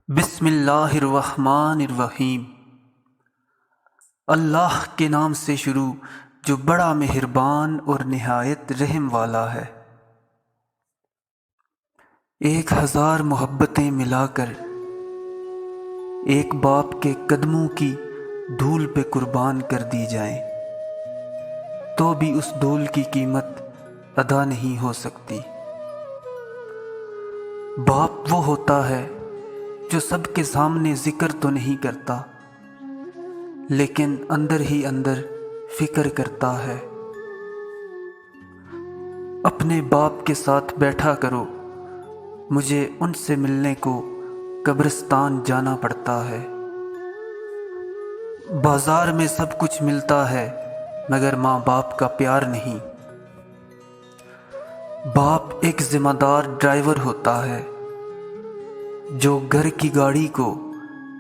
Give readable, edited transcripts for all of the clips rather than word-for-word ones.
بسم اللہ الرحمن الرحیم۔ اللہ کے نام سے شروع جو بڑا مہربان اور نہایت رحم والا ہے۔ 1000 محبتیں ملا کر ایک باپ کے قدموں کی دھول پہ قربان کر دی جائیں تو بھی اس دھول کی قیمت ادا نہیں ہو سکتی۔ باپ وہ ہوتا ہے جو سب کے سامنے ذکر تو نہیں کرتا لیکن اندر ہی اندر فکر کرتا ہے۔ اپنے باپ کے ساتھ بیٹھا کرو، مجھے ان سے ملنے کو قبرستان جانا پڑتا ہے۔ بازار میں سب کچھ ملتا ہے مگر ماں باپ کا پیار نہیں۔ باپ ایک ذمہ دار ڈرائیور ہوتا ہے جو گھر کی گاڑی کو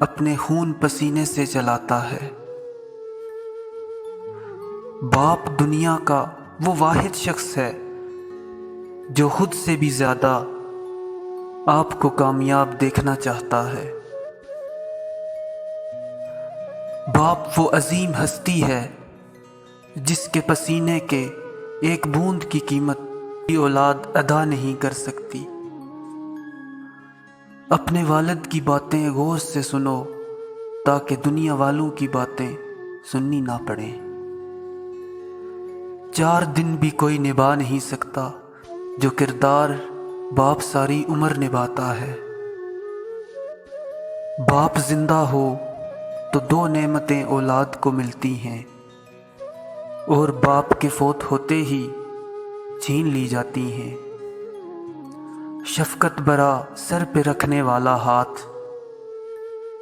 اپنے خون پسینے سے چلاتا ہے۔ باپ دنیا کا وہ واحد شخص ہے جو خود سے بھی زیادہ آپ کو کامیاب دیکھنا چاہتا ہے۔ باپ وہ عظیم ہستی ہے جس کے پسینے کے ایک بوند کی قیمت کی اولاد ادا نہیں کر سکتی۔ اپنے والد کی باتیں غور سے سنو تاکہ دنیا والوں کی باتیں سننی نہ پڑیں۔ 4 دن بھی کوئی نبھا نہیں سکتا جو کردار باپ ساری عمر نبھاتا ہے۔ باپ زندہ ہو تو 2 نعمتیں اولاد کو ملتی ہیں اور باپ کے فوت ہوتے ہی چھین لی جاتی ہیں۔ شفقت برا سر پہ رکھنے والا ہاتھ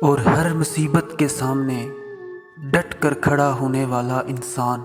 اور ہر مصیبت کے سامنے ڈٹ کر کھڑا ہونے والا انسان۔